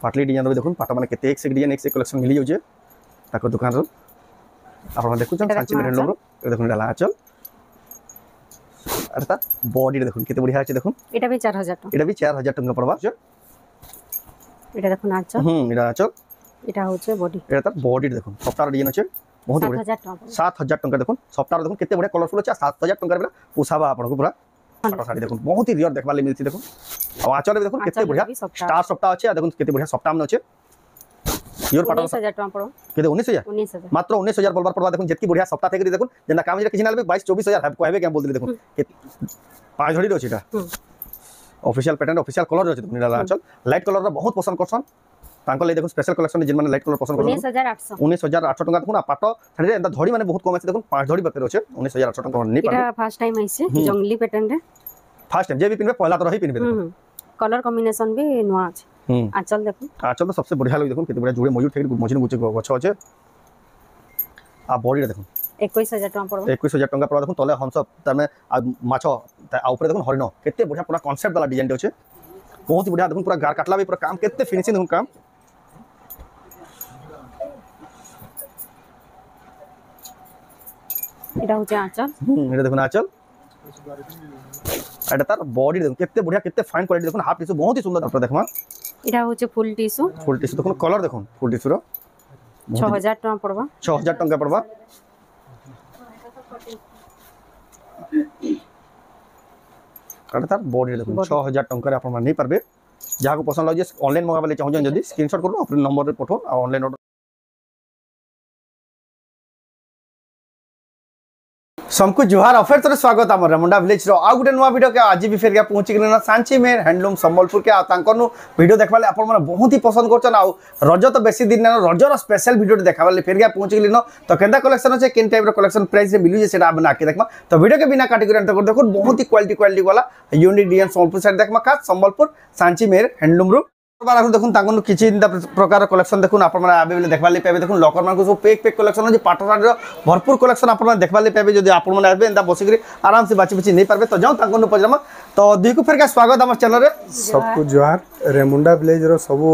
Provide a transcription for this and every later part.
पाटली डिजाइन भी देखुन पाट माने केते एक से डिजाइन एक से कलेक्शन मिली जाउछे ताको दुकान रो आपण देखु छन सांची में हैंडलूम रो देखुन डाला आचल अर्थात बॉडी देखुन केते बढ़िया আছে দেখুন এটা भी 4000 টাকা এটা भी 4000 টাকা পড়বা এটা দেখুন আচল এটা আচল এটা হচ্ছে বডি এটা তার বডি দেখুন সফটওয়্যার ডিজাইন আছে बहुत बढ़िया 7000 टका देखुन सप्ताह देखुन केते बढ़िया कलरफुल আছে 7000 टका रे पोसाबा आपनको पूरा पाटो साड़ी देखुन बहुत ही रियर देखबा ले मिलती देखुन आ आचल भी देखुन केते बढ़िया स्टार सप्ताह আছে देखुन केते बढ़िया सप्ताह में আছে योर पाटो 19000 टका पड़ो केते 19000 मात्र 19000 बोलबार पड़वा देखुन जेतकी बढ़िया सप्ताह थेकरी देखुन जेना काम जे किछि नालबे 22 24000 है कहबे के बोल दिले देखुन पाँच झड़ी अछि एटा ऑफिशियल पैटर्न ऑफिशियल कलर अछि देखुन डाला आचल लाइट कलर रा बहुत पसंद करछन तांको ले देखुन स्पेशल कलेक्शन जिन माने लाइट कलर पसंद करछन 19800 टका देखुन पाटो साड़ी रे एंदा धड़ी माने बहुत कम अछि देखुन पांच धड़ी बकर अछि 19800 टका नै पाबे एटा फर्स्ट टाइम आइसे जंगली पैटर्न रे फर्स्ट टाइम जे भी पिनबे पहला तो रही पिनबे कलर कॉम्बिनेशन भी नुआ अछि आंचल देखुन आंचल तो सबसे बढ़िया लगे देखुन केते बढ़िया जुड़े मयूर ठेक मझिन गुचे गछ अछि आ बॉडी रे देखुन 21000 टका पड़ो 21000 टका पड़ो देखुन तले हंस तमे माछो आ ऊपर देखुन हरिण केते बढ़िया पूरा कांसेप्ट वाला डिजाइन अछि बहुत ही बढ़िया देखुन पूरा गार काटला भी पूरा काम केते फिनिशिंग देखुन काम এটা হচ্ছে আঁচল এটা দেখুন আঁচল এটা তার বডি দেখুন কেতে बढ़िया কেতে ফাইন কোয়ালিটি দেখুন হাফ টিস্যু बहुत ही सुंदर আপনারা দেখুন এটা হচ্ছে ফুল টিস্যু দেখুন কলর দেখুন ফুল টিস্যু র 6000 টাকা পড়বা 6000 টাকা পড়বা এটা তার বডি দেখুন 6000 টাকা রে আপনারা নাই পারবে যাহাকে পছন্দ লাগে অনলাইন মগাবলে চাহুন যদি স্ক্রিনশট করুন আপনার নম্বর রে পঠান আর অনলাইন অর্ডার सबको जुहार ऑफर तर स्वागत आम रेमुंडा विलेज रो आ गुटे नुआ वीडियो के आज भी फेर गया पहुंची गना सांची में हैंडलूम संबलपुर के तांकनु वीडियो देखबाले आपण माने बहुत ही पसंद करछन आ रज तो बेसी दिन ना रज रो स्पेशल वीडियो देखबाले फेर गया पहुंची गलिनो तो केंदा कलेक्शन আছে केन टाइप रो कलेक्शन प्राइस रे मिलु जे सेटा बना के देखमा तो वीडियो के बिना काटी कर देखो बहुत ही क्वालिटी वाला यूनिक डिजाइन संबलपुर साइड देखमा खास संबलपुर सांची में हैंडलूम रो बार देखुन तांकनु किछि प्रकार कलेक्शन देखुन आपण माने अवेलेबल देखबाले पाबे देखुन लॉकर मान को सब पेक कलेक्शन जे पाटो साड़ी रो भरपूर कलेक्शन आपण माने देखबाले पाबे जदी आपण माने आबे एंदा बसिकरी आराम से बाची नै पारबे तो जाऊ तांकनु पजमा तो दुई को फेर का स्वागत हमर चैनल रे सबको जोहार रेमुंडा विलेज रो सब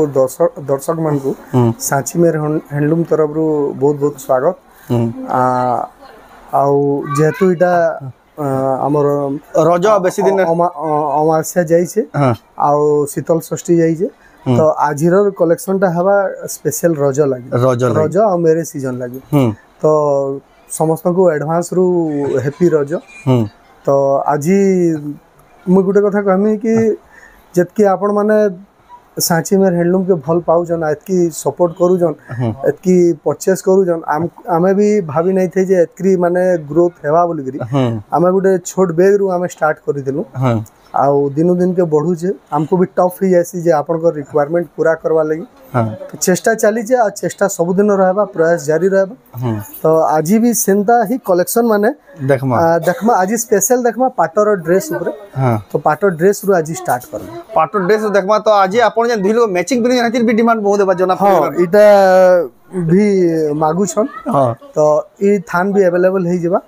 दर्शक मान को सांची में हैंडलूम तरफ रो बहुत स्वागत आ जेतु इटा हमर रज बेसी दिन अमावस्या जाई छे आ शीतल षष्ठी जाई छे तो आजिर कलेक्शन टा हवा स्पेशल रज रज आ मेरे सीजन लगे तो समस्त को एडवांस रु हैप्पी रज तो आजी मु गुटे कथा कहमी कि जतकी आपण माने सांची में हैंडलूम के भल पाउजन एतकी सपोर्ट करूजन एतकी परचेस करूजन आमे भी भाभी नहीं थे जे एतकी माने ग्रोथ हेवा बोली करी आमे गुटे छोट बैग रु आमे स्टार्ट करि देलु आ दिनो दिन के बढ़ू जे हमको भी टफ ही ऐसी जे आपन को रिक्वायरमेंट पूरा करवा लगी तो चेष्टा चली जे आ चेष्टा सब दिन रहबा प्रयास जारी रहबा तो आज भी सेंता ही कलेक्शन माने देखमा आज स्पेशल देखमा पाटर ड्रेस ऊपर तो पाटर ड्रेस रु आज स्टार्ट करबा पाटर ड्रेस देखमा तो आज आपण जे दिलो मैचिंग भी डिमांड बहुत बा जना इटा भी मागु छन तो ई थान भी अवेलेबल हे जेबा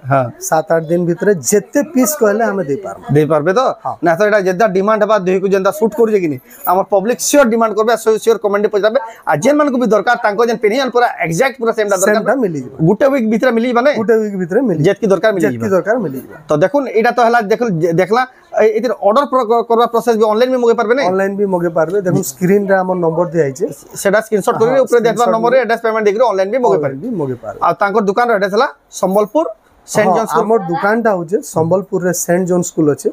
7-8 दिन भीतर जेते पीस कहले हमें दे पारबे तो ना तो एटा जेदा डिमांड बा देहि को जेंदा शूट करू जे कि हमर पब्लिक श्योर डिमांड करबे श्योर कमेंट पजाबे आ जेन मन को भी दरकार तांको जेन पेनियन पूरा एग्जैक्ट पूरा सेम दरकार मिली जेबा गुटे वीक भीतर मिली बने गुटे वीक भीतर मिली जेत की दरकार मिली जेबा तो देखुन एटा तो हला देखला एतिर ऑर्डर करबा प्रोसेस भी ऑनलाइन में मगे पारबे ने ऑनलाइन भी मगे पारबे देखुन स्क्रीन रे हमर नंबर दे आइछे सेटा स्क्रीनशॉट करिवे ऊपर देखबा नंबर रे एड्रेस पेमेंट देखि ऑनलाइन भी मगे पारबे आ तांकर दुकान रे एड्रेस हला संबलपुर सेंट जॉन स्कूल हमर दुकान टा होचे संबलपुर रे सेंट जॉन स्कूल अछि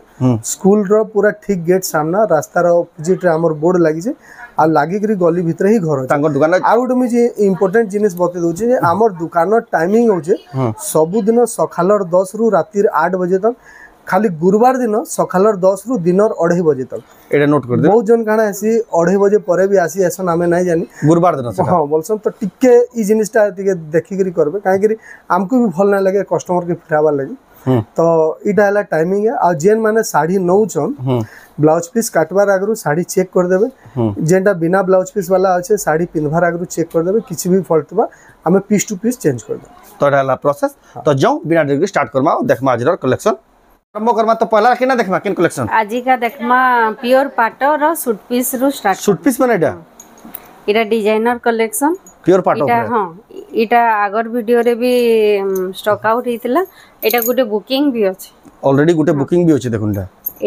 स्कूल रो पूरा ठीक गेट सामना रास्ता रो अपोजिट रे हमर बोर्ड लागि छै आ लागि करी गली भीतर ही घर तांकर दुकान आ गुटे मी जे इंपोर्टेंट जिनिस बते दउ छै हमर दुकान टाइमिंग होचे सब दिन सखालर 10 रु रातिर 8 बजे तक खाली गुरुवार दिन सखालर 10 रु दिनर 2:30 बजे तक एटा नोट कर दे बहुत जन काना आसी 2:30 बजे परे भी आसी एसन हमें नहीं जानी गुरुवार दिन से हां बोलसन तो टिके ई जिनिसटा टिके देखि करी करबे काहे करी हमको भी भल ना लगे कस्टमर के फिरावा लगे तो इटा हला टाइमिंग है आ जेन माने साड़ी नौ छन ब्लाउज पीस काटबार आगरु साड़ी चेक कर देबे जेंटा बिना ब्लाउज पीस वाला আছে साड़ी पिनभार आगरु चेक कर देबे किछि भी फॉल्ट बा हमें पीस टू पीस चेंज कर दे तो हला प्रोसेस तो जाऊ बिना देरी स्टार्ट करमा देखमा आजर कलेक्शन आरंभ करमा तो पहला केना देखमा किन कलेक्शन आजी का देखमा प्योर पाटो रो सूट पीस रु स्टार्ट सूट पीस माने एटा এটা ডিজাইনর কলেকশন পিওর পাট এটা উপরে হ্যাঁ এটা আগর ভিডিও রে भी স্টক আউট হইতিলা এটা গুটে বুকিং भी আছে অলরেডি গুটে বুকিং भी আছে দেখুন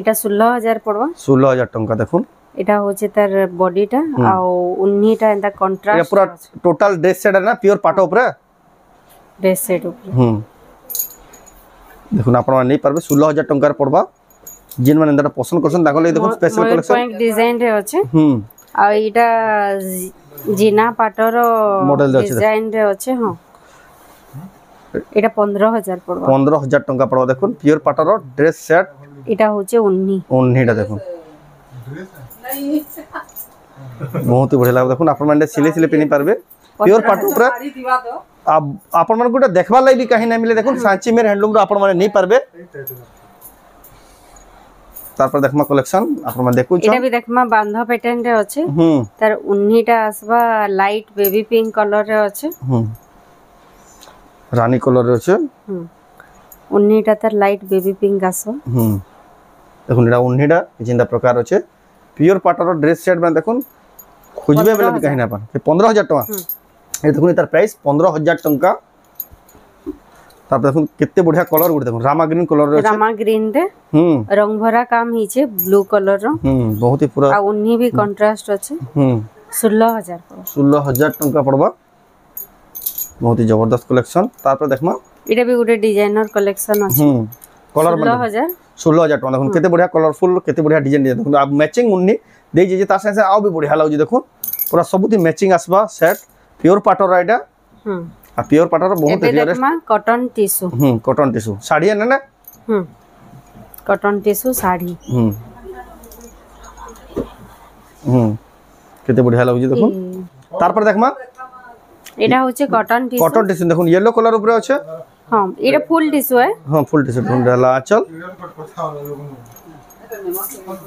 এটা 16000 পড়বা 16000 টাকা দেখুন এটা হচ্ছে তার বডিটা আর উন্নিটা এন্ড এটা কন্ট্রাস্ট পুরা টোটাল ড্রেস সেট না পিওর পাট উপরে ড্রেস সেট উপরে দেখুন আপনারা নেই পারবে 16000 টাকার পড়বা জিন মানে এটা পছন্দ করছেন তাহলে দেখুন স্পেশাল কালেকশন পয়েন্ট ডিজাইন রে আছে আর এটা জিনা পাটর মডেল আছে ডিজাইন রে আছে হ্যাঁ এটা 15000 পড়বা 15000 টাকা পড়বা দেখুন পিওর পাটর ড্রেস সেট এটা হচ্ছে উন্নিটা দেখুন বহুত বঢ়িয়া লাগে দেখুন আপনার মানে সিলে সিলে পিনি পারবে পিওর পাট উপরে আপন মান গোটা দেখবার লাগি কাহি না মিলে দেখুন সাঁচি মের হ্যান্ডলুম रो আপন মানে নেই পারবে তারপর দেখমা কালেকশন আপন মানে দেখুন এটা भी দেখমা বান্ধা প্যাটার্ন রে আছে তার উন্নিটা আসবা লাইট বেবি পিঙ্ক কালার রে আছে রানী কালার রে আছে উন্নিটা তার লাইট বেবি পিঙ্ক আসো দেখুন এটা উন্নিটা জিন্দা প্রকার আছে পিওর পাটর ড্রেস সেট মানে দেখুন খুঁজবে বলে কাহি না পান 15000 টাকা এই দেখুন তার প্রাইস 15000 টাকা তারপর দেখুন কেতে বঢ়িয়া কালার গুড দেখুন রামা গ্রিন কালার রে আছে রামা গ্রিন রে রং ভরা কাম হিছে ব্লু কালার র বহুত হি পুরা আর উন্নি भी কন্ট্রাস্ট আছে 16000 পড়বা 16000 টাকা পড়বা বহুত হি জবরদস্ত কালেকশন তারপর দেখমা এটা भी গুটে ডিজাইনার কালেকশন আছে কলার মানে 16000 টাকা দেখুন কেতে বঢ়িয়া কালারফুল কেতে বঢ়িয়া ডিজাইন দেখুন আব ম্যাচিং উন্নি দেই যে তার সাথে আও भी বঢ়িয়া লাগুজি দেখুন পুরা সবুতি ম্যাচিং আসবা সেট পিওর পাটর রাইডা আর পিওর পাটর বহুত rarest cotton tissue cotton tissue sari আছে না কটন টিস্যু শাড়ি কেতে বঢ়িয়া লাগুজি দেখুন তারপর দেখমা এটা হচ্ছে কটন টিস্যু দেখুন ইয়েলো কালার উপরে আছে হ্যাঁ এটা ফুল টিস্যু হ্যাঁ ফুল টিস্যু দেখুন ডালা আঁচল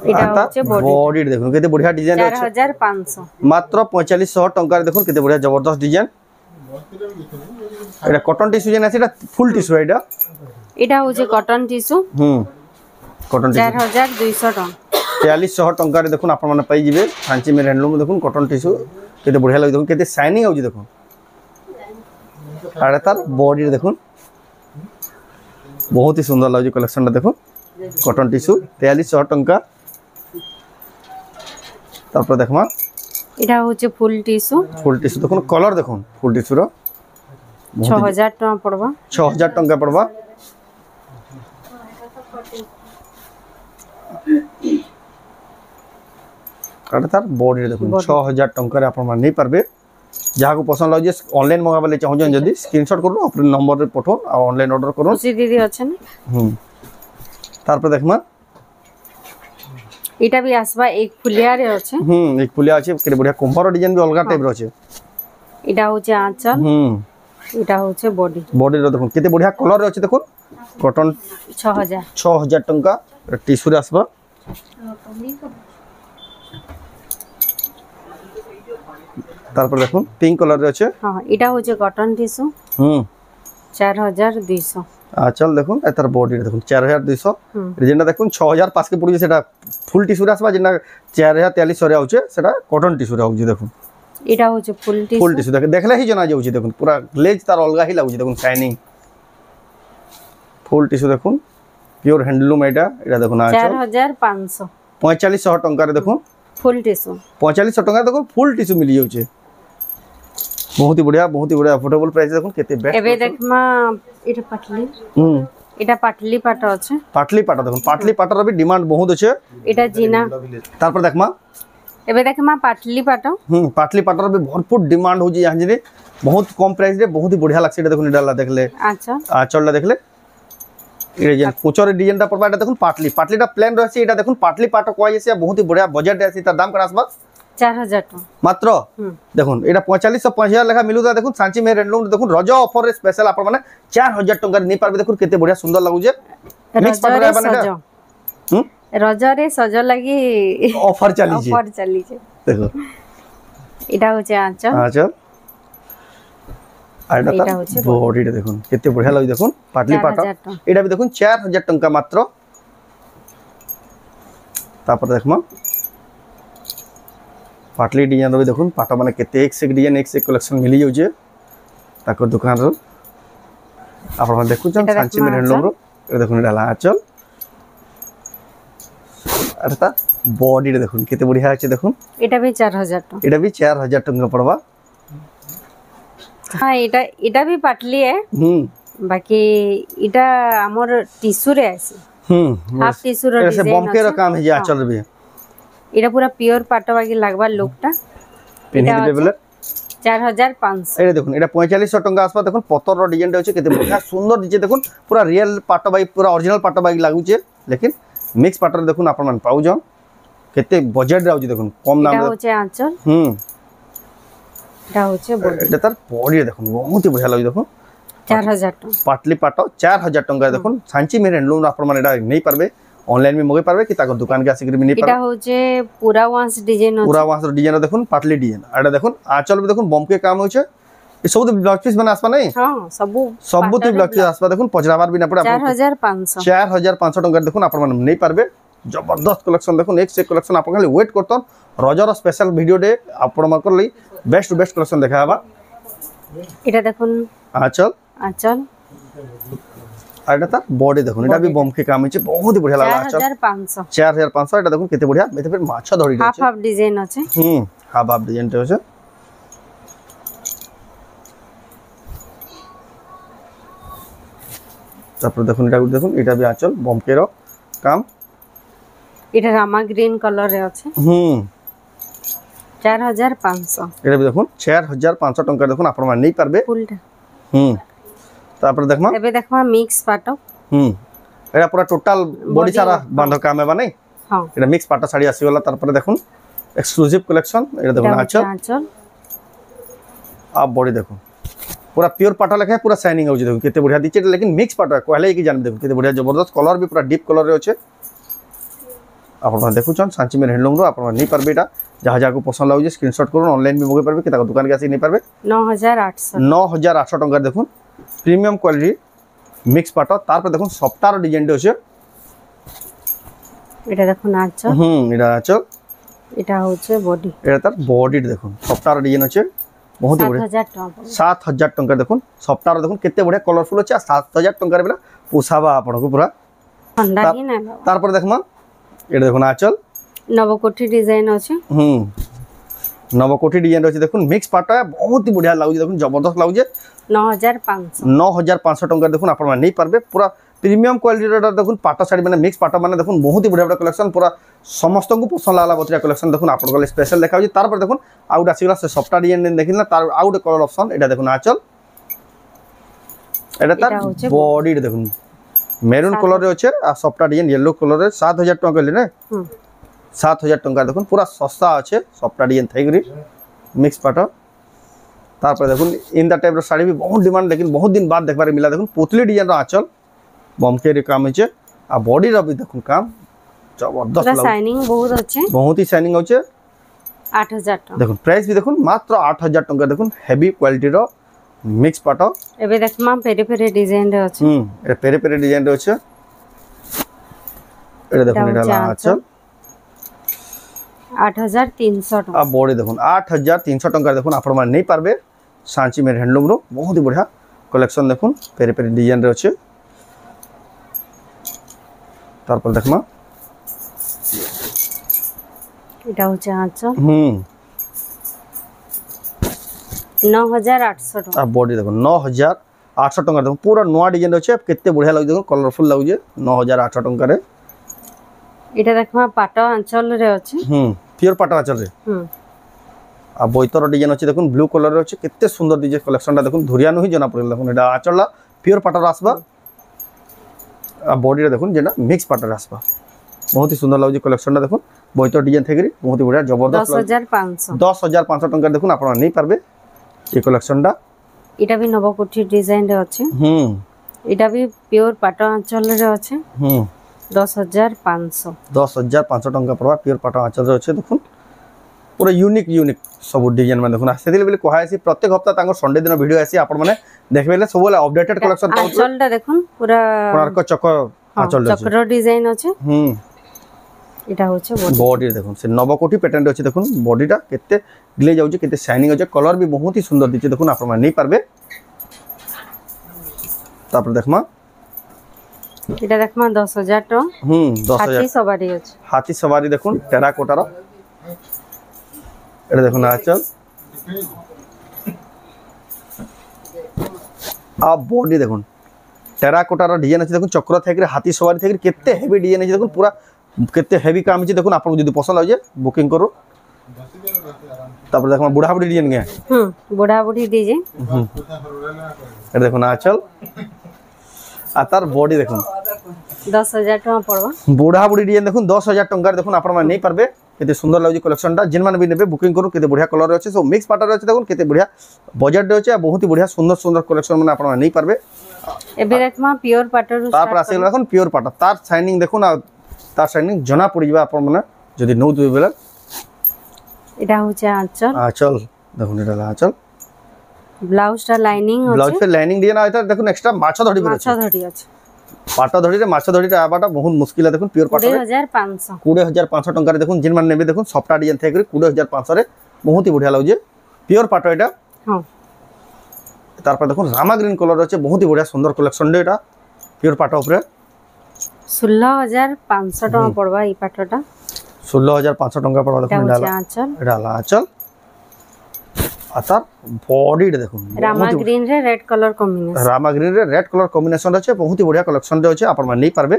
এটা হচ্ছে বডি দেখুন কেতে বঢ়িয়া ডিজাইন আছে 4500 মাত্র 4500 টাকার দেখুন কেতে বঢ়িয়া জবরদস্ত ডিজাইন এটা কটন টিস্যু যেন আছে এটা ফুল টিস্যু এটা হচ্ছে কটন টিস্যু কটন টিস্যু 4200 টাকা 4300 টাকার দেখুন আপন মানে পাই যাবে সাঁচি মের হ্যান্ডলুম দেখুন কটন টিস্যু কেতে বঢ়িয়া লাগে দেখুন কেতে শাইনিং আউজি দেখুন আর তার বডি দেখুন বহুত হি সুন্দর লাগুজি কালেকশনটা দেখুন কটন টিস্যু 4300 টাকা তারপর দেখমা এটা হচ্ছে ফুল টিস্যু দেখুন কালার দেখুন ফুল টিস্যুর 6000 টাকা পড়বা 6000 টাকা পড়বা আর তার বডি দেখুন 6000 টাকার আপন মানে নেই পারবে যাহাকে পছন্দ লাগে অনলাইন মগাবলে চাহুছেন যদি স্ক্রিনশট করুন আপনার নম্বর রে পঠান আর অনলাইন অর্ডার করুন খুশি দিদি আছেন তারপর দেখমা এটা भी আসবা এক ফুলিয়া রে আছে এক ফুলিয়া আছে কেতে বঢ়িয়া কুম্ভার ডিজাইন भी অলগা টাইপ র আছে এটা হচ্ছে আঁচল এটা হচ্ছে বডি র দেখুন কেতে বঢ়িয়া কালার রে আছে দেখুন কটন 6000 টাকা টিস্যু রে আসবা তারপর দেখুন পিঙ্ক কালার রে আছে হ্যাঁ এটা হচ্ছে কটন টিস্যু 4200 আঁচল দেখুন তার বডি দেখুন 4200 যেটা দেখুন 6005 কে পড়ছে সেটা ফুল টিস্যু রে আসবা যেটা 4043 রে আউছে সেটা কটন টিস্যু রে আউছে দেখুন এটা হচ্ছে ফুল টিস্যু দেখলে হি জানা যাউছে দেখুন পুরা গ্লেজ তার অলগা হি লাগুছে দেখুন শাইনিং ফুল টিস্যু দেখুন পিওর হ্যান্ডলুম এটা দেখুন আঁচল 4500 4500 টাকার দেখুন ফুল টিস্যু 4500 টাকা দেখুন ফুল টিস্যু মিলি যাচ্ছে बहुत ही बढ़िया अफोर्डेबल प्राइस देखুন কেতে বেস্ট এবে দেখমা এটা পাটলি এটা পাটলি পাটা আছে পাটলি পাটা দেখুন পাটলি পাটার भी ডিমান্ড বহুত আছে এটা জিনা তারপর দেখমা এবে দেখমা পাটলি পাটা পাটলি পাটার भी भरपूर डिमांड हो जी यहाँ जी बहुत कम प्राइस रे बहुत ही बढ़िया লাগছে এটা দেখুন এটা দেখলে আচ্ছা আঁচলটা দেখলে এই যে কোচরের ডিজাইনটা পড়বা এটা দেখুন পাটলিটা প্লেন রয়েছে এটা দেখুন পাটলি পাটা কয় আছে बहुत ही बढ़िया बजट আছে তার দাম করা আসবা 4000 টাকা মাত্র দেখুন এটা 4500 5000 লেখা মিলুতা দেখুন সাঁচি মের হ্যান্ডলুম দেখুন রজ অফর রে স্পেশাল আপন মানে 4000 টাকা নি পারবে দেখুন কেতে বঢ়িয়া সুন্দর লাগুছে মিক্স পাটা মানে রজরে সজ লাগি অফার চালিছে দেখো এটা হচ্ছে আঁচল আর এটা হচ্ছে বডিটা দেখুন কেতে বঢ়িয়া লাগে দেখুন পাটলি পাটা এটা भी দেখুন 4000 টাকা মাত্র তারপর দেখমা पाटली डिजाइन रो भी देखुन पाट माने केते एक से डिजाइन एक से कलेक्शन मिली जाउ जे ताको दुकान रो आपण माने देखु छन सांची में हैंडलूम रो ए देखुन डाला आचल अरे ता बॉडी रे देखुन केते बढ़िया আছে দেখুন এটা भी 4000 টাকা এটা भी 4000 টাকা পড়বা हां এটা भी पाटली है बाकी इटा हमर टिश्यू रे आसी हाफ टिश्यू रो ऐसे बॉम्बे रो काम है जे आचल भी इटा पूरा प्योर पाट बाकी लागबा लुकटा पिन्ही देबे बोले 4500 ए देखुन एटा 4500 टका आसबा देखुन पत्थर रो डिजाइन होचे केते बढ़िया सुंदर दिजे देखुन पूरा रियल पाट बाई पूरा ओरिजिनल पाट बाई लागु छे लेकिन मिक्स पाटर देखुन आपण मन पाउ जन केते बजट रे आउची देखुन कम दाम এটা হচ্ছে আঁচল এটা হচ্ছে বডি এটা তার বডি দেখুন বহুত ही बढ़िया লাগি দেখুন 4000 টাকা पाटली पाट 4000 टका देखुन सांची में हैंडलूम आपण मन एटा नहीं पारबे ऑनलाइन में मगे पारबे कि ताको दुकान के आसी के नहीं पारबे এটা হচ্ছে পুরা ওয়ান্স ডিজাইন पूरा वास डिजाइन देखुन पाटली डिजाइन एटा देखुन आंचल भी देखुन बम के काम होचे ई सब ब्लाउज पीस बना आसबा नहीं हां सब तो ब्लाउज पीस आसबा देखुन पजराबार भी ना पड़े 4500 4500 टका देखुन आपण मन नहीं पारबे जबरदस्त कलेक्शन देखुन एक से कलेक्शन आपण खाली वेट करतन रजर स्पेशल वीडियो डे आपण मन लई बेस्ट टू बेस्ट कलेक्शन देखाबा এটা দেখুন आंचल আঁচল আর এটা তার বডি দেখুন এটা भी बम के काम है बहुत ही बढ़िया लागला आंचल 4500 4500 এটা দেখুন কেতে बढ़िया এতে ফির মাছ ধরি হাফ হাফ ডিজাইন আছে হাফ হাফ ডিজাইন তে আছে তারপর দেখুন এটা भी आंचल बम के रो काम এটা রামা গ্রিন কালার রে আছে 4500 এটা भी দেখুন 4500 टका দেখুন आपण মান নেই পারবে ফুলটা তারপর দেখমা এবে দেখমা মিক্স পাটো এটা পুরা টোটাল বডি সারা বান্ধ কাম হেবা নাই हां এটা মিক্স পাটা শাড়ি আসি গলা তারপরে দেখুন এক্সক্লুসিভ কালেকশন এটা দেখুন আঁচল आ बॉडी देखो पूरा प्योर पाटा लेखा पूरा शाइनिंग हो देखो केते बढ़िया दिचे लेकिन मिक्स पाटा कहले कि जान देखो केते बढ़िया जबरदस्त कलर भी पूरा डीप कलर रे होचे आपण देखु छन सांची में हैंडलूम रो आपण नहीं पारबे एटा जहा जहा को पसंद लागो स्क्रीनशॉट करू ऑनलाइन में मगे पारबे कि ताको दुकान के आसी नहीं पारबे 9800 टका देखुन प्रीमियम क्वालिटी मिक्स पाटा तार पर देखुन सफ्टार डिजाइन दे होचे এটা দেখুন আঁচল এটা আঁচল এটা হচ্ছে বডি এটা তার বডি দেখুন সফটার ডিজাइन होचे बहुत ही बढ़िया 7000 टका देखुन सफ्टार देखुन केते बढ़िया कलरफुल होचे 7000 टका रे बेला पोसाबा आपण को पूरा ठंडा ही ना तार पर देखमा एटा देखुन आंचल नवकोठी डिजाइन আছে नवकोठी डिजाइन होचे देखुन मिक्स पाटा बहुत ही बढ़िया लागु देखुन जबरदस्त लागु 9500 टका देखुन आपण नहीं पारबे पूरा प्रीमियम क्वालिटी रे देखुन पाटा साड़ी माने मिक्स पाटा माने देखुन बहुत ही बढ़िया कलेक्शन पूरा समस्त को पसंद लागला बतरिया कलेक्शन देखुन आपण को स्पेशल देखा होची तार पर देखुन आउट आसीगला से सफ्टा डिजाइन देखिना तार आउट कलर ऑप्शन एटा देखुन आंचल एटा तार बॉडी रे देखुन मेरून कलर रे होचे आ सफ्टा डिजाइन येलो कलर रे 7000 टका कहले ने 7000 टका देखुन पूरा सस्ता আছে सफ्टा डिजाइन थाइगरी मिक्स पाटा तार पर देखुन इन द टाइप रो साड़ी भी बहुत डिमांड लेकिन बहुत दिन बाद देखबारे मिला देखुन पुतली डिजाइन रो आंचल बम के रे काम होचे आ बॉडी रो भी देखुन काम जबरदस्त पूरा शाइनिंग बहुत अच्छे बहुत ही शाइनिंग होचे 8000 टका देखुन प्राइस भी देखुन मात्र 8000 टका देखुन हेवी क्वालिटी रो मिक्स पाटा एबे देखमा पेरे पेरे डिजाइन रे अछि ए पेरे पेरे डिजाइन रे होचे एटा देखुन एटा आंचल 8300 टका आ बॉडी देखुन 8300 टका देखुन आपण मान नहीं पारबे सांची में हैंडलूम रो बहुत ही बढ़िया कलेक्शन देखुन पेरे पेरे डिजाइन रे होचे तार पर देखमा এটা হচ্ছে আঁচল 9800 टका आ बॉडी देखो 9800 टका देखो पूरा नया डिजाइन होचे केते बढ़िया लागु देखो कलरफुल लागु जे 9800 टका रे এটা দেখमा পাটো আঁচল রে আছে प्योर पाटा आंचल रे आ बोइतर डिजाइन होचे देखो ब्लू कलर रे होचे केते सुंदर डिजाइन कलेक्शन दा देखो धुरिया नो ही जना पड़ल देखो एटा आंचलला प्योर पाटा आसबा आ बॉडी रे देखो जेना मिक्स पाटा आसबा बहुत ही सुंदर लागु कलेक्शन दा देखो बोइतर डिजाइन थेगरी बहुत ही बढ़िया जबरदस्त 10500 टका देखो आपण नहीं पारबे ये कलेक्शन दा এটা भी नवकोठी डिजाइन रे আছে এটা भी प्योर पाटो आंचल रे আছে 10500 टका पड़वा प्योर पाटो आंचल रे আছে देखो पूरा यूनिक सब डिजाइन में देखो आसे दिले कहै छी प्रत्येक हफ्ता तांको संडे दिन वीडियो आसी आपण माने देखबेले सब अपडेटेड कलेक्शन आंचलटा देखुन पूरा कोणार्क चक्र आंचल चक्र डिजाइन আছে এটা হচ্ছে বডি দেখুন সে নবকোটি প্যাটার্ন আছে দেখুন বডিটা কেতে গ্লেজ যাচ্ছে কেতে শাইনিং আছে কলর भी बहुत ही सुंदर দিচ্ছে দেখুন আপনারা নেই পারবে তারপর দেখমা এটা দেখমা 10000 টাকা 10000 হাতি সবারি আছে হাতি সবারি দেখুন টেরাকোটার এটা দেখুন আঁচল আর বডি দেখুন টেরাকোটার ডিজাইন আছে দেখুন চক্র থেকে হাতি সবারি থেকে কেতে হেভি ডিজাইন আছে দেখুন পুরা কেতে হেভি কাম আছে দেখুন আপনাকে যদি পছন্দ হয় বুকিং করো তারপর দেখুন বুড়া বুড়ি ডিজাইন গে বুড়া বুড়ি ডিজাইন এটা দেখুন আঁচল আর তার বডি দেখুন 10000 টাকা পড়বা বুড়া বুড়ি ডিজাইন দেখুন 10000 টাকার দেখুন আপনারা নেই পারবে কেতে সুন্দর লাগুছে কালেকশনটা যেন মানে বি নেবে বুকিং করুন কেতে বঢ়িয়া কলর আছে সব মিক্স পাটার আছে দেখুন কেতে বঢ়িয়া বজেট আছে আর বহুত বঢ়িয়া সুন্দর সুন্দর কালেকশন মানে আপনারা নেই পারবে এবে দেখমা পিওর পাটর তারপর আসলে এখন পিওর পাটা তার শাইনিং দেখুন আর তার শাইনিং জনা পড়ি যাবে আপনারা মানে যদি নৌ দুই বেলা এটা হচ্ছে আঁচল আঁচল দেখুন এটা আঁচল ব্লাউজটা লাইনিং আছে ব্লাউজ पे লাইনিং দিয়ে না এটা দেখুন এক্সট্রা মাছ ধরি বলে মাছা ধরি আছে পাটা ধরিরে মাছ ধরিটা আবাটা বহুত মুশকিল দেখুন পিওর পাটা 20500 20500 টাকার দেখুন যেন মানে নেবে দেখুন সফটা ডিজাইন থেকে 20500 রে বহুত বঢ়িয়া লাগুছে পিওর পাটা এটা হ্যাঁ তারপর দেখুন রামা গ্রিন কলর আছে বহুত বঢ়িয়া সুন্দর কালেকশন এটা পিওর পাটা উপরে 16500 টাকা পড়বা এই পাটটা 16500 টাকা পড়বা দেখুন এটা হচ্ছে আঁচল এটা আঁচল আর তার বডিটা দেখুন রামা গ্রিন রে রেড কালার কম্বিনেশন রামা গ্রিন রে রেড কালার কম্বিনেশন আছে বহুত বঢ়িয়া কালেকশন আছে আপনারা নেই পারবে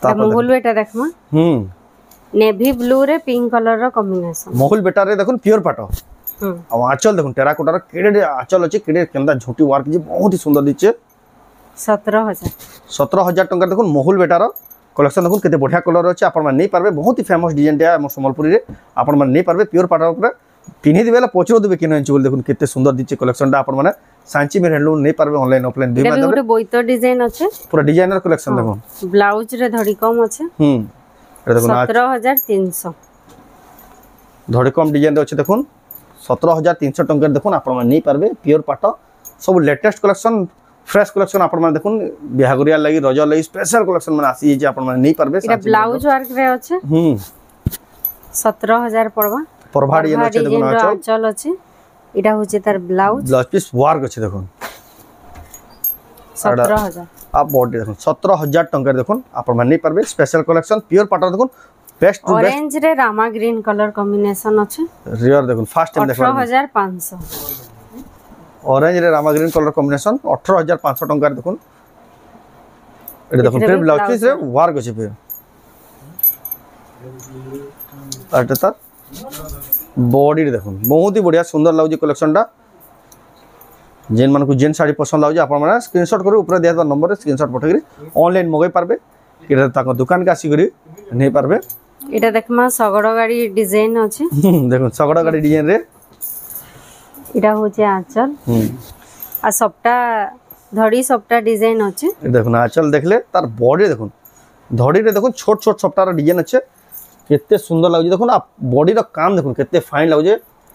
তারপর মহুল এটা দেখমা নেভি ব্লু রে পিঙ্ক কালার র কম্বিনেশন মহুল বেটারে দেখুন পিওর পাটা আর আঁচল দেখুন টেরাকোটার কেডে আঁচল আছে কেডে কেন্দা ঝুটি ওয়ার্ক যে বহুত সুন্দর দিচ্ছে 17000 টাকা দেখুন মহুল বেটার কলেকশন দেখুন কেতে বঢ়িয়া কলর আছে আপনারা নেই পারবে বহুত ফেমস ডিজাইনটা আমার সম্বলপুরী রে আপনারা নেই পারবে পিওর পাটার উপরে পিনি দিবে পচরো দিবে কিনা চুল দেখুন কেতে সুন্দর দিচ্ছে কালেকশনটা আপনারা সাঞ্চি মের হ্যান্ডলুম নেই পারবে অনলাইন অফলাইন দুই মাধ্যমে এটা বইতো ডিজাইন আছে পুরো ডিজাইনার কালেকশন দেখুন ব্লাউজ রে ধড়ি কম আছে এটা দেখুন 17300 ধড়ি কম ডিজাইন আছে দেখুন 17300 টাকার দেখুন আপনারা নেই পারবে পিওর পাটা সব লেটেস্ট কালেকশন ফ্রেশ কালেকশন আপনারা দেখুন বিহাগরিয়া লাগি রজ লাগি স্পেশাল কালেকশন মানে আসি যে আপনারা নেই পারবে এটা ব্লাউজ ওয়ার্ক রে আছে 17000 পড়বা প্রভা ডিজাইন আছে দেখুন আঁচল আছে এটা হচ্ছে তার ব্লাউজ ব্লাউজ পিস ওয়ার্ক আছে দেখুন 17000 আপ বডি দেখুন 17000 টাকার দেখুন আপনারা নেই পারবে স্পেশাল কালেকশন পিওর পাটা দেখুন বেস্ট টু বেস্ট অরেঞ্জ রে রামা গ্রিন কালার কম্বিনেশন আছে রিয়ার দেখুন ফার্স্ট টাইম দেখুন 18500 অরেঞ্জ রে রামা গ্রিন কালার কম্বিনেশন 18500 টাকার দেখুন এটা দেখুন ফির ব্লাউজ পিস রে ওয়ার্ক আছে ফির আর এটা তার বডি দেখুন বহুত বঢ়িয়া সুন্দর লাগুছে কালেকশনটা যেন মানকু যেন শাড়ি পছন্দ লাগুছে আপনারা স্ক্রিনশট করে উপরে দেওয়া নম্বরে স্ক্রিনশট পঠাই অনলাইন মগাই পারবে এটা তাক দোকানকে আসি করে নেই পারবে এটা দেখমা সগড় গাড়ি ডিজাইন আছে দেখুন সগড় গাড়ি ডিজাইন রে এটা হচ্ছে আঁচল আর সবটা ধড়ি সবটা ডিজাইন আছে দেখুন আঁচল দেখলে তার বডি দেখুন ধড়িরে দেখুন ছোট ছোট সবটার ডিজাইন আছে কেতে সুন্দর লাগুছে দেখুন আর বডির কাম দেখুন কেতে ফাইন লাগুছে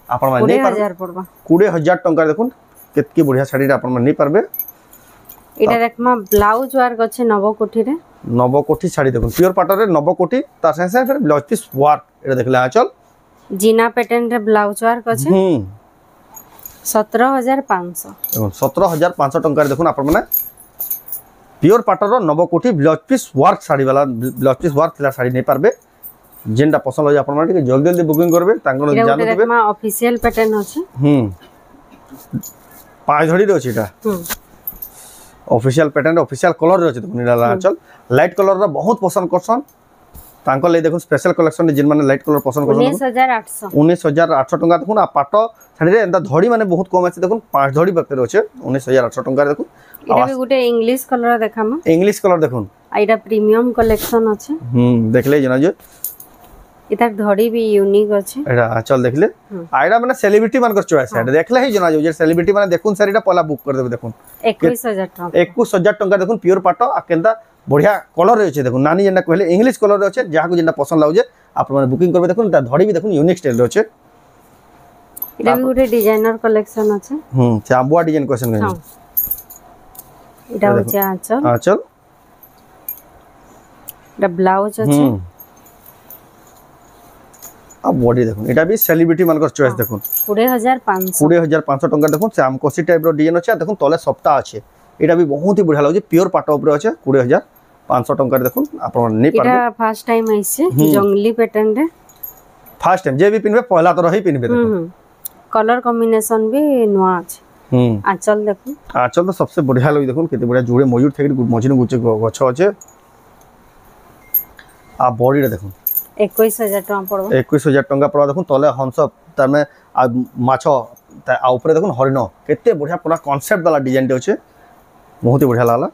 আপনারা নেই পারবে 20000 পড়বা 20000 টাকা দেখুন কেতকি বঢ়িয়া শাড়িটা আপনারা নেই পারবে এটা দেখমা ব্লাউজ ওয়ার্ক আছে নবকোঠি রে নবকোঠি শাড়ি দেখুন পিওর পাটরে নবকোঠি তার সাথে সাথে ব্লাউজ পিস ওয়ার্ক এটা দেখলে আঁচল জিনা প্যাটার্ন রে ব্লাউজ ওয়ার্ক আছে 17500 দেখুন 17500 টাকার দেখুন আপনারা পিওর পাটর নবকোঠি ব্লাউজ পিস ওয়ার্ক শাড়িওয়ালা ব্লাউজ পিস ওয়ার্ক ଥିଲା শাড়ি নেই পারবে যেটা পছন্দ হয় আপনারা ঠিক জলদি জলদি বুকিং করবে তাঙ্গন জানো দিবে এটা অফিশিয়াল প্যাটার্ন আছে পাঁচ ধড়ি রয়েছে এটা অফিশিয়াল প্যাটার্ন অফিশিয়াল কলর রয়েছে দেখুন এটা আঁচল লাইট কলর বহুত পছন্দ করছন তাঙ্কর লাগি দেখুন স্পেশাল কালেকশন যেন মানে লাইট কলর পছন্দ করছন 19800 টাকা দেখুন আর পাট শাড়িরে এন্তা ধড়ি মানে বহুত কম আছে দেখুন পাঁচ ধড়ি বাকি রয়েছে 19800 টাকা দেখুন এটা বি গুটে ইংলিশ কলর দেখামা ইংলিশ কলর দেখুন আর এটা প্রিমিয়াম কালেকশন আছে দেখলেই জানা যে এটার ধড়ি বি ইউনিক আছে এটা আঁচল দেখলে আইরা মানে সেলিব্রিটি মানকর চয়েস এটা দেখলে হি জানা যে সেলিব্রিটি মানে দেখুন শাড়িটা পলা বুক করে দেবে দেখুন 21000 টাকা 21000 টাকা দেখুন পিওর পাট আর কেনতা বঢ়িয়া কলর রয়েছে দেখুন নানি যেটা কইলে ইংলিশ কলর রয়েছে যাহাকু যেটা পছন্দ লাগুছে আপনারা বুকিং করবে দেখুন এটা ধড়ি বি দেখুন ইউনিক স্টাইল রয়েছে এটা বি গুটে ডিজাইনার কালেকশন আছে চাম্বুয়া ডিজাইন কোয়েশ্চন করেন এটা হচ্ছে আঁচল আঁচল এটা ব্লাউজ আছে আর বডি দেখুন এটা বি সেলিব্রিটি মানকর চয়েস দেখুন 20500 20500 টঙ্কা দেখুন শ্যামকোসি টাইপর ডিজাইন আছে আর দেখুন তলে সপ্তাহ আছে এটা বি বহুত হি বঢ়িয়া লাগুছে পিওর পাট উপরে আছে 20500 টঙ্কা দেখুন আপনারা নেই পারবে এটা ফার্স্ট টাইম আইছে জংলি প্যাটার্ন রে ফার্স্ট টাইম যে বি পিনবে পহলা তো রহি পিনবে দেখুন कलर कॉम्बिनेशन भी नुआ আছে आंचल देखो आंचल तो सबसे बढ़िया लगी देखो केते बढ़िया जोड़े मयूर थे मझिन गुचे गछ अच्छे आ बॉडी रे देखो 21000 टका पड़बो 21000 टका पड़बा देखो तले हंस तार में माछ आ ऊपर देखो हरिण केते बढ़िया पूरा कांसेप्ट वाला डिजाइन दे बहुत ही बढ़िया लागला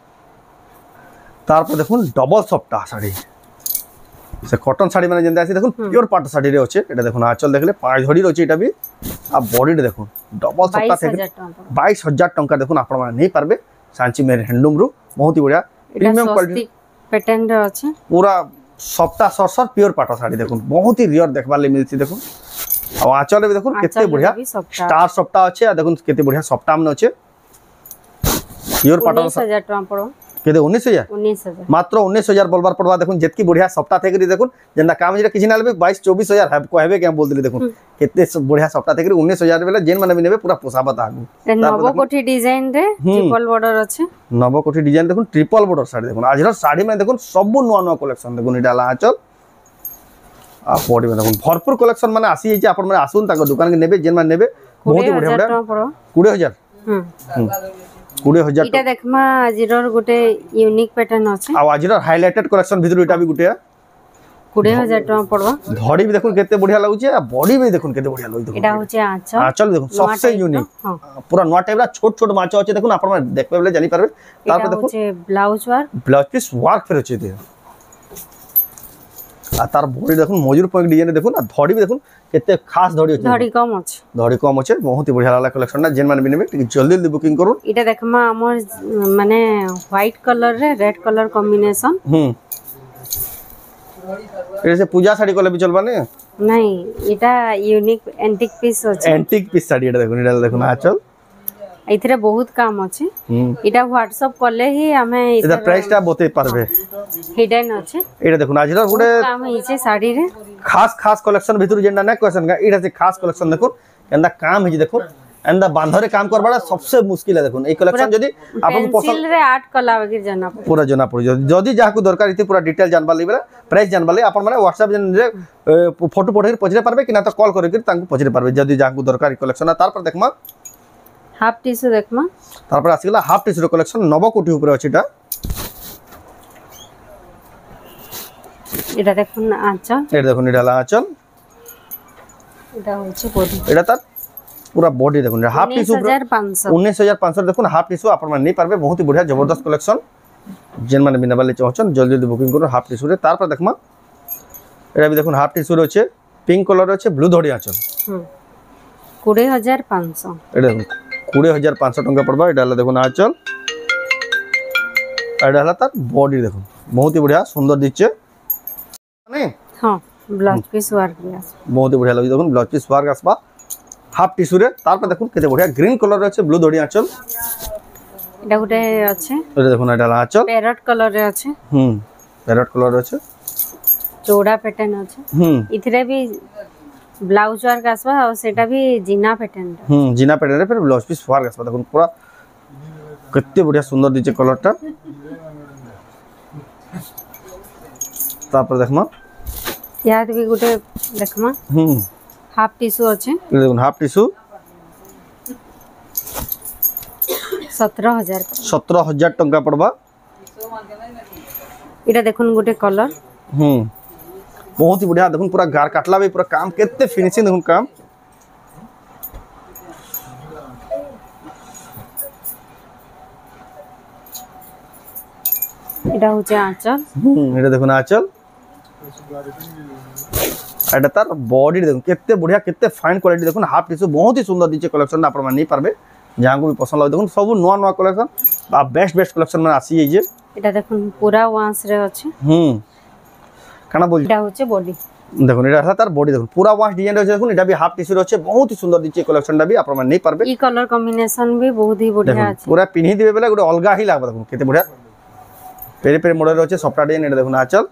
तार पर देखो डबल सफ्टा साड़ी से कॉटन साड़ी माने जेंदा आसी देखो प्योर पाट साड़ी रे अछि एटा देखो आंचल देखले पाँच धड़ी रहछि एटा भी आ बॉडी रे देखो डबल सफ्टा थे 22000 टका देखो आपण माने नहीं पारबे सांची मेरे हैंडलूम रु बहुत ही बढ़िया प्रीमियम क्वालिटी पैटर्न रे अछि पूरा सफ्टा सरसर प्योर पाट साड़ी देखो बहुत ही रियर देखबा ले मिलछि देखो आ आंचल भी देखो केते बढ़िया स्टार सफ्टा अछि आ देखो केते बढ़िया सफ्टा में अछि प्योर पाट 19000 टका पड़ो केते 19000 मात्र 19000 बोलबार पड़वा देखुन जेतकी बढ़िया सप्ताह थे करी देखुन जेंदा काम जे किछि ना लेबे 22-24000 है कहबे के बोल दिले देखुन केते बढ़िया सप्ताह थे करी 19000 बेले जेन माने भी नेबे पूरा पोसाबत आगु नवकोठी डिजाइन रे ट्रिपल बॉर्डर अछि नवकोठी डिजाइन देखुन ट्रिपल बॉर्डर साड़ी देखुन आज साड़ी में देखुन सब नुआ नुआ कलेक्शन देखुन इटा आंचल आ बॉडी में देखुन भरपूर कलेक्शन माने आसी जे आपण माने आसुन ताको दुकान के नेबे जेन माने नेबे बहुत ही बढ़िया बढ़िया 20000 20000 इटा देखमा आजिरर गोटे यूनिक पैटर्न अछि आ आजिरर हाइलाइटेड कलेक्शन भितर इटा भी गुटे 20000 टका पड़बा धड़ी भी देखुन केते बढ़िया लागुचे आ बॉडी भी देखुन केते बढ़िया लागुचे एटा होचे आंचल आंचल देखुन सबसे यूनिक पूरा नोट टाइप रा छोट छोट माछ अछि देखुन आपण माने देखबे बेले जानि पारबे तार पर देखुन होचे ब्लाउज पीस वर्क फेर अछि ते आ तार बॉडी देखुन मजूर पॉइंट डिजाइन देखुन आ धड़ी भी देखुन केते खास धड़ी अछि धड़ी कम अछि बहुत ही बढ़िया लागला कलेक्शन ना जेन माने भी नेबे जल्दी जल्दी बुकिंग करू इटा देखमा हमर माने व्हाइट कलर रे रेड कलर कॉम्बिनेशन ए से पूजा साड़ी कोले भी चलबा ने नहीं इटा यूनिक एंटिक पीस अछि एंटिक पीस साड़ी एटा देखुन आंचल इथरे बहुत काम अछि इटा व्हाट्सएप करले ही हमें इधर प्राइस ता बते पारबे हिडन अछि एटा देखुन आज गुडे काम हिचे साड़ी रे खास खास कलेक्शन भितर जेंडा ना क्वेश्चन का इटा से खास कलेक्शन देखुन एंदा काम हिजे देखुन एंदा बांधरे काम करबाडा सबसे मुश्किल है देखुन ए कलेक्शन जदी आपन पसंद रे आर्ट कला वगैरह जाना पूरा जना पड़ जदी जाहा को दरकार इते पूरा डिटेल जानबा लेबे प्राइस जानबा ले आपन माने व्हाट्सएप रे फोटो पठे पछरे पारबे कि ना तो कॉल करे तांको पछरे पारबे जदी जाहा को दरकार कलेक्शन तार पर देखमा हाफ टिश्यू देखमा तार पर आसीला हाफ टिश्यू कलेक्शन नवकोठी ऊपर अछिटा एटा देखुन आंचल एटा देखुन एटा आंचल एटा होचे बॉडी एटा तार पूरा बॉडी देखुन हाफ टिश्यू 19500 देखुन हाफ टिश्यू आपन माने नहीं पारबे बहुत ही बढ़िया जबरदस्त कलेक्शन जेन माने बिना वाले चाहछन जल्दी जल्दी बुकिंग करो हाफ टिश्यू रे तार पर देखमा एटा भी देखुन हाफ टिश्यू रे अछि पिंक कलर अछि ब्लू धड़ी आंचल 20500 एटा देखुन 20500 टका पड़बा एटा देखुन आंचल एटा हला तार बॉडी देखुन बहुत ही बढ़िया सुंदर दिचे नहीं हां ब्लाउज पीस वर्क बहुत ही बढ़िया लगी देखुन ब्लाउज पीस वर्क आसबा हाफ टिश्यू रे तार पर देखुन केते बढ़िया ग्रीन कलर रे अछि ब्लू धड़ी आंचल एटा गुटे अछि एटा देखुन एटा आंचल पैरट कलर रे अछि पैरट कलर रे अछि चौड़ा पैटर्न अछि इथरे भी ब्लाउज वर्क आसबा और सेटा भी जीना पैटर्न जीना पैटर्न रे फिर ब्लाउज पीस वर्क आसबा देखुन पूरा केते बढ़िया सुंदर दिचे कलरटा तापर देखमा याद भी गुटे देखमा हाफ टिश्यू अछि देखुन हाफ टिश्यू 17000 टका पड़बा इटा देखुन गुटे कलर बहुत ही बढ़िया देखुन पूरा गार काटला भी पूरा काम केते फिनिशिंग देखुन काम एटा होचे आंचल एटा देखुन आंचल एटा तार बॉडी देखुन केते बढ़िया केते फाइन क्वालिटी देखुन हाफ टिश्यू बहुत ही सुंदर दिचे कलेक्शन आपण माने नहीं पारबे जहां को भी पसंद लाग देखुन सब नुआ नुआ कलेक्शन आ बेस्ट बेस्ट कलेक्शन में आसी जे एटा देखुन पूरा वांस रे अछि काना बोल एटा होचे बॉडी देखुन एटा तार बॉडी देखुन पूरा वांस डिजाइन रे देखुन एटा भी हाफ टिश्यू रे बहुत ही सुंदर दिचे कलेक्शन दा भी आपण माने नहीं पारबे ई कलर कॉम्बिनेशन भी बहुत ही बढ़िया अछि पूरा पिन्ही दिबे बेला गुटे अलगा ही लागबा देखुन केते बढ़िया पेरे पेरे मॉडल रे सफ्टा डिजाइन एटा देखुन आंचल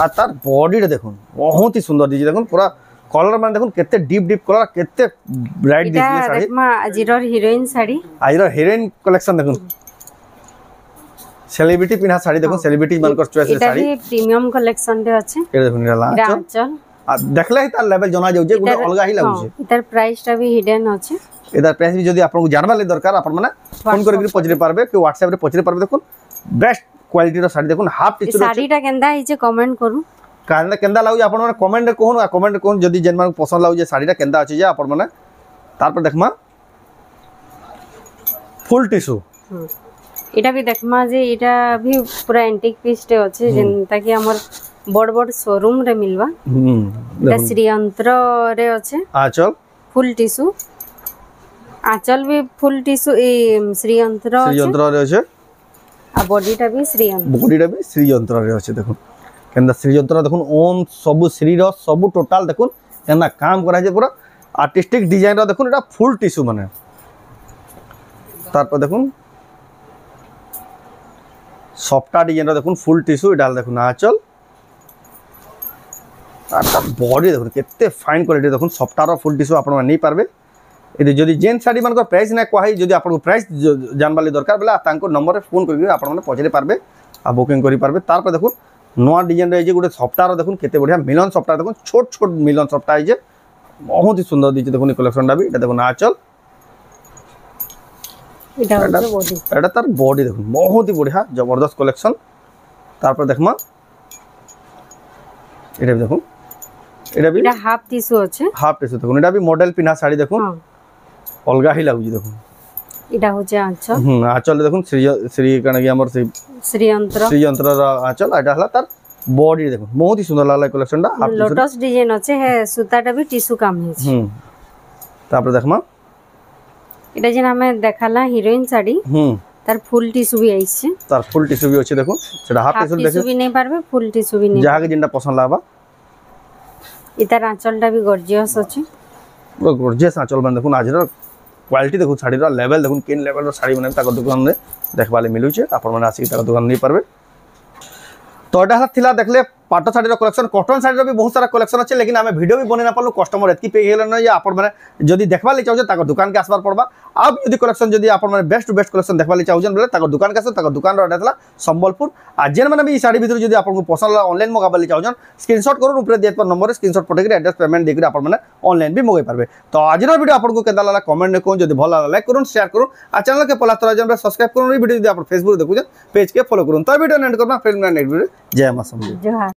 আর তার বডিটা দেখুন বহুত হি সুন্দর দিয়েছে দেখুন পুরা কলর মানে দেখুন কেতে ডিপ ডিপ কলর কেতে ব্রাইট এটা দিয়েছে শাড়ি রেশমা আজিরর হিরোইন শাড়ি আইরা হিরোইন কালেকশন দেখুন সেলিব্রিটি পিনা শাড়ি দেখুন সেলিব্রিটি মানকর চয়েস এটা শাড়ি भी প্রিমিয়াম কালেকশন রে আছে এটা দেখুন এটা এটা লাঞ্চ আঁচল আর দেখলে হি তার লেভেল জনা যাউছে গুলো অলগা হি লাগুছে এটার প্রাইসটা भी হিডেন আছে এটার প্রাইস যদি আপনাকে জানবার লাগি দরকার আপন মানে ফোন করে পচরে পারবে কি হোয়াটসঅ্যাপ রে পচরে পারবে দেখুন বেস্ট কোয়ালিটির শাড়ি দেখুন হাফ টিস্যু শাড়িটা কেন্দা হইছে কমেন্ট করু কারণে কেন্দা লাগুছে আপন মানে কমেন্ট কোন কমেন্ট কোন যদি যেন মানে পছন্দ লাগুছে শাড়িটা কেন্দা আছে যে আপন মানে তারপর দেখমা ফুল টিস্যু এটা भी देखमा जे এটা भी पूरा एंटीक पीसटे আছে যেনতা কি আমার বড় বড় শোরুম রে মিলবা এটা শ্রীযন্ত্র রে আছে আঁচল ফুল টিস্যু আঁচল भी ফুল টিস্যু এই শ্রীযন্ত্র আছে শ্রীযন্ত্র রে আছে আর বডিটা भी শ্রীযন্ত্র বডিটা भी শ্রীযন্ত্র রে আছে দেখুন কেন্দা শ্রীযন্ত্র দেখুন ওম সবু শ্রীর সবু টোটাল দেখুন কেন্দা কাম করা আছে পুরো আর্টিস্টিক ডিজাইন র দেখুন এটা ফুল টিস্যু মানে তারপর দেখুন সফটা ডিজাইন র দেখুন ফুল টিস্যু এটা দেখুন আঁচল আর তার বডি দেখুন কেতে ফাইন কোয়ালিটি দেখুন সফটার ফুল টিস্যু আপনারা নেই পারবে এটি যদি জেন্টস শাড়ি মানকর প্রাইস না কহাই যদি আপনার প্রাইস জানবালি দরকার বলে তাঙ্কর নম্বরে ফোন করি আপনার মানে পচারি পারবে আর বুকিং করি পারবে তারপর দেখুন নয়া ডিজাইন রয়েছে গোটে সফটার দেখুন কেতে বড়িয়া মিলন সফটার দেখুন ছোট ছোট মিলন সফটা হয়েছে বহুত হি সুন্দর দিয়েছে দেখুন এই কালেকশনটা भी এটা দেখুন আঁচল এটা হচ্ছে বডি এটা তার বডি দেখুন বহুত হি বড়িয়া জবরদস্ত কালেকশন তারপর দেখমা এটা দেখুন এটা भी এটা হাফ টিস্যু আছে হাফ টিস্যু দেখুন এটা भी মডেল পিনা শাড়ি দেখুন অলগা হি লাগুଛି দেখুন এটা হচ্ছে আঁচল আঁচল দেখুন শ্রী কানা কি আমার সেই শ্রীযন্ত্র আঁচল এটা হলা তার বডি দেখুন বহুত হি সুন্দর লাগলা কালেকশনটা হাফ লোটস ডিজাইন আছে হ্যাঁ সুতাটা भी টিস্যু কাম হয়েছে তারপর দেখমা এটা যেন আমি দেখালা হিরোইন শাড়ি তার ফুল টিস্যু भी আইছে তার ফুল টিস্যু भी আছে দেখুন সেটা হাফ টিস্যু দেখে भी नहीं পারবে ফুল টিস্যু भी नहीं যাহাকে যেটা পছন্দ লাগবা এটার আঁচলটা भी গর্জিয়াস আছে পুরো গর্জিয়াস আঁচল মানে দেখুন আজর কোয়ালিটি দেখুন শাড়ির লেভেল দেখুন কেন লেভেলর শাড়ি মানে তার দোকানে দেখবালে মিলুছে আপনার মানে আসি তার দোকান নিয়ে পারবে তো এটা ଥିଲା দেখলে পাট শাড়ির কলেকশন কটন শাড়ির भी बहुत सारा कलेक्शन আছে लेकिन আমি ভিডিও भी বনে না পারলু কস্টমার এতকি পেয়ে গেলেন না যে আপন মানে যদি দেখবালি চাওছেন তার দোকান কে আসবার পড়বা আব যদি কলেকশন যদি আপন মানে বেস্ট টু বেস্ট কলেকশন দেখবালি চাওছেন বলে তার দোকান কে আসে তার দোকান র আড্রেস সম্বলপুর আর যেন মানে এই শাড়ি ভিতরে যদি আপনার পছন্দ অনলাইন মগাবালি চাওছেন স্ক্রিনশট করুন উপরে দিয়ে নম্বরে স্ক্রিনশট পঠাই অ্যাড্রেস পেমেন্ট দিয়ে আপন মানে অনলাইন भी মগাই পারবে তো আজর ভিডিও আপনার কেদা লাগলা কমেন্ট করুন যদি ভালো লাগলা লাইক করুন শেয়ার করুন আর চ্যানেলকে পলা তরা জানবে সাবস্ক্রাইব করুন এই ভিডিও যদি আপনি ফেসবুক দেখুছেন পেজকে ফলো করুন তো ভিডিও এন্ড করবা ফিল্ম নেক্সট ভিডিও জয় মা সমঝে জোহার